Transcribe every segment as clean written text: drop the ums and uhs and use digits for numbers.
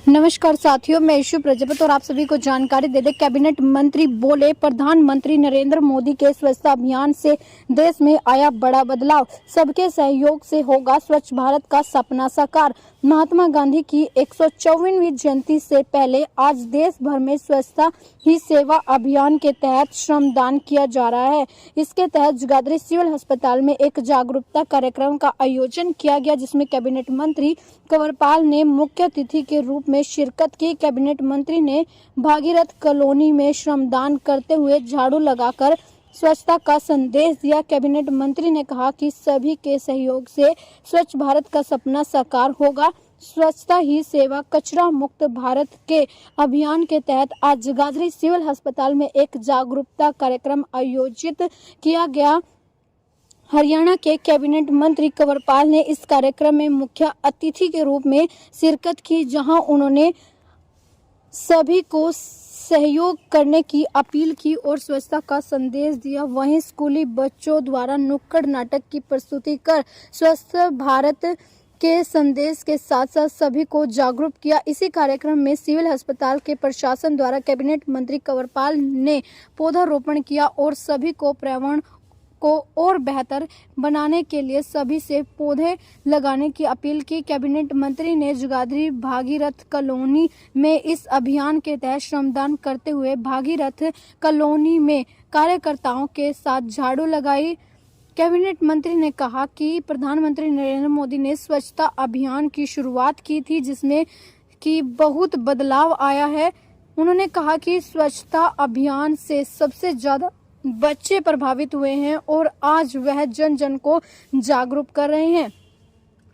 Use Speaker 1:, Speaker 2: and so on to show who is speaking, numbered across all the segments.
Speaker 1: नमस्कार साथियों, मैं ईशु प्रजापत और आप सभी को जानकारी दे दें। कैबिनेट मंत्री बोले, प्रधानमंत्री नरेंद्र मोदी के स्वच्छता अभियान से देश में आया बड़ा बदलाव। सबके सहयोग से होगा स्वच्छ भारत का सपना साकार। महात्मा गांधी की 154वीं जयंती से पहले आज देश भर में स्वच्छता ही सेवा अभियान के तहत श्रमदान किया जा रहा है। इसके तहत जगाधरी सिविल अस्पताल में एक जागरूकता कार्यक्रम का आयोजन किया गया, जिसमें कैबिनेट मंत्री कंवरपाल ने मुख्य अतिथि के रूप में शिरकत की। कैबिनेट मंत्री ने भागीरथ कॉलोनी में श्रमदान करते हुए झाड़ू लगाकर स्वच्छता का संदेश दिया। कैबिनेट मंत्री ने कहा कि सभी के सहयोग से स्वच्छ भारत का सपना साकार होगा। स्वच्छता ही सेवा कचरा मुक्त भारत के अभियान के तहत आज जगाधरी सिविल अस्पताल में एक जागरूकता कार्यक्रम आयोजित किया गया। हरियाणा के कैबिनेट मंत्री कंवरपाल ने इस कार्यक्रम में मुख्य अतिथि के रूप में शिरकत की, जहां उन्होंने सभी को सहयोग करने की अपील की और स्वच्छता का संदेश दिया। वहीं स्कूली बच्चों द्वारा नुक्कड़ नाटक की प्रस्तुति कर स्वच्छ भारत के संदेश के साथ साथ सभी को जागरूक किया। इसी कार्यक्रम में सिविल अस्पताल के प्रशासन द्वारा कैबिनेट मंत्री कंवरपाल ने पौधारोपण किया और सभी को पर्यावरण को और बेहतर बनाने के लिए सभी से पौधे लगाने की अपील की। कैबिनेट मंत्री ने जगाधरी भागीरथ कॉलोनी में इस अभियान के तहत श्रमदान करते हुए भागीरथ कॉलोनी में कार्यकर्ताओं के साथ झाड़ू लगाई। कैबिनेट मंत्री ने कहा कि प्रधानमंत्री नरेंद्र मोदी ने स्वच्छता अभियान की शुरुआत की थी, जिसमें कि बहुत बदलाव आया है। उन्होंने कहा कि स्वच्छता अभियान से सबसे ज्यादा बच्चे प्रभावित हुए हैं और आज वह जन जन को जागरूक कर रहे हैं।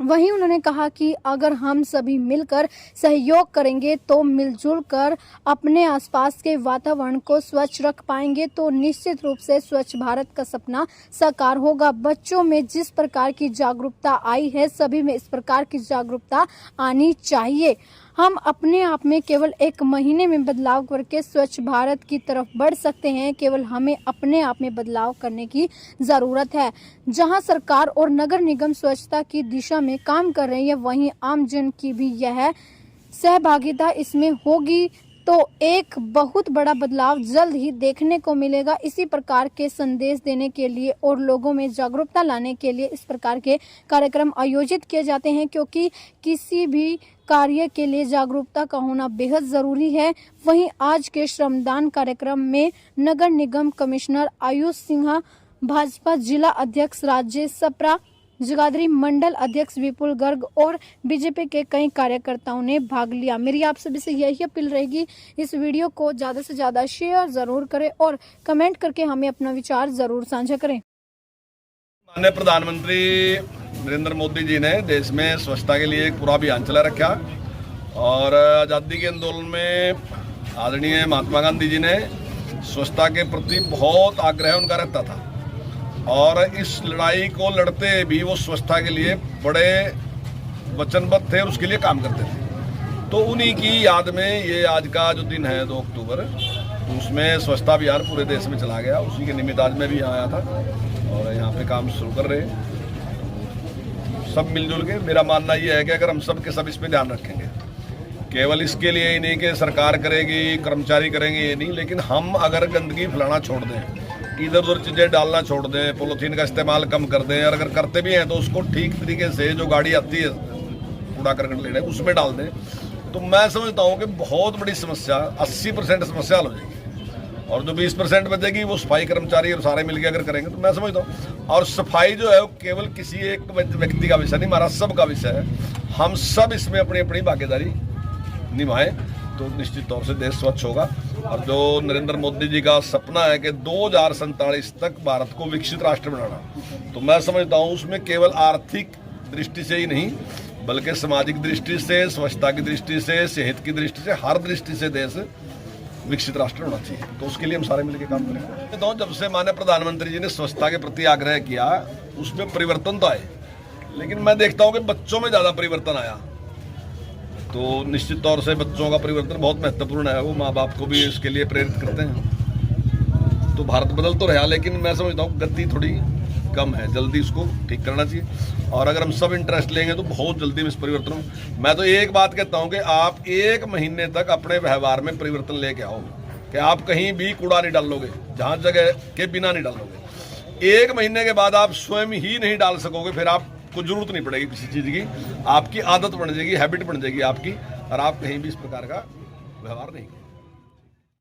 Speaker 1: वहीं उन्होंने कहा कि अगर हम सभी मिलकर सहयोग करेंगे तो मिलजुल कर अपने आसपास के वातावरण को स्वच्छ रख पाएंगे तो निश्चित रूप से स्वच्छ भारत का सपना साकार होगा। बच्चों में जिस प्रकार की जागरूकता आई है, सभी में इस प्रकार की जागरूकता आनी चाहिए। हम अपने आप में केवल एक महीने में बदलाव करके स्वच्छ भारत की तरफ बढ़ सकते हैं। केवल हमें अपने आप में बदलाव करने की जरूरत है। जहां सरकार और नगर निगम स्वच्छता की दिशा में काम कर रही है, वहीं आम जन की भी यह सहभागिता इसमें होगी तो एक बहुत बड़ा बदलाव जल्द ही देखने को मिलेगा। इसी प्रकार के संदेश देने के लिए और लोगों में जागरूकता लाने के लिए इस प्रकार के कार्यक्रम आयोजित किए जाते हैं, क्योंकि किसी भी कार्य के लिए जागरूकता का होना बेहद जरूरी है। वहीं आज के श्रमदान कार्यक्रम में नगर निगम कमिश्नर आयुष सिन्हा, भाजपा जिला अध्यक्ष राजेश सप्रा, जगाधरी मंडल अध्यक्ष विपुल गर्ग और बीजेपी के कई कार्यकर्ताओं ने भाग लिया। मेरी आप सभी से यही अपील रहेगी, इस वीडियो को ज्यादा से ज्यादा शेयर जरूर करें और कमेंट करके हमें अपना विचार जरूर साझा करें।
Speaker 2: माननीय प्रधानमंत्री नरेंद्र मोदी जी ने देश में स्वच्छता के लिए एक पूरा अभियान चला रखा और आज़ादी के आंदोलन में आदरणीय महात्मा गांधी जी ने स्वच्छता के प्रति बहुत आग्रह उनका रहता था और इस लड़ाई को लड़ते भी वो स्वच्छता के लिए बड़े वचनबद्ध थे और उसके लिए काम करते थे। तो उन्हीं की याद में ये आज का जो दिन है 2 अक्टूबर, उसमें स्वच्छता अभियान पूरे देश में चला गया। उसी के निमित्त आज मैं भी यहाँ आया था और यहाँ पे काम शुरू कर रहे हैं सब मिलजुल के। मेरा मानना ये है कि अगर हम सब के सब इस पे ध्यान रखेंगे, केवल इसके लिए ही नहीं कि सरकार करेगी, कर्मचारी करेंगे, ये नहीं, लेकिन हम अगर गंदगी फैलाना छोड़ दें, इधर उधर चीज़ें डालना छोड़ दें, पॉलीथीन का इस्तेमाल कम कर दें, और अगर करते भी हैं तो उसको ठीक तरीके से जो गाड़ी आती है कूड़ा करकट लेने उसमें डाल दें, तो मैं समझता हूँ कि बहुत बड़ी समस्या 80% समस्या हल हो जाएगी। और जो 20% बचेगी वो सफाई कर्मचारी और सारे मिलकर अगर करेंगे तो मैं समझता हूँ। और सफाई जो है वो केवल किसी एक व्यक्ति का विषय नहीं, हमारा सबका विषय है। हम सब इसमें अपनी अपनी भागीदारी निभाएं तो निश्चित तौर से देश स्वच्छ होगा। और जो नरेंद्र मोदी जी का सपना है कि 2047 तक भारत को विकसित राष्ट्र बनाना, तो मैं समझता हूँ उसमें केवल आर्थिक दृष्टि से ही नहीं बल्कि सामाजिक दृष्टि से, स्वच्छता की दृष्टि से, सेहत की दृष्टि से, हर दृष्टि से देश विकसित राष्ट्र होना चाहिए। तो उसके लिए हम सारे मिलकर काम करेंगे। तो जब से माननीय प्रधानमंत्री जी ने स्वच्छता के प्रति आग्रह किया, उसमें परिवर्तन तो आए, लेकिन मैं देखता हूँ कि बच्चों में ज़्यादा परिवर्तन आया। तो निश्चित तौर से बच्चों का परिवर्तन बहुत महत्वपूर्ण है, वो माँ बाप को भी इसके लिए प्रेरित करते हैं। तो भारत बदल तो रहा, लेकिन मैं समझता हूँ गति थोड़ी कम है, जल्दी इसको ठीक करना चाहिए। और अगर हम सब इंटरेस्ट लेंगे तो बहुत जल्दी में इस परिवर्तन हो। मैं तो एक बात कहता हूँ कि आप 1 महीने तक अपने व्यवहार में परिवर्तन लेके आओ कि आप कहीं भी कूड़ा नहीं डालोगे, जहाँ जगह के बिना नहीं डालोगे। 1 महीने के बाद आप स्वयं ही नहीं डाल सकोगे, फिर आपको जरूरत नहीं पड़ेगी किसी चीज़ की, आपकी आदत बन जाएगी, हैबिट बन जाएगी आपकी, और आप कहीं भी इस प्रकार का व्यवहार नहीं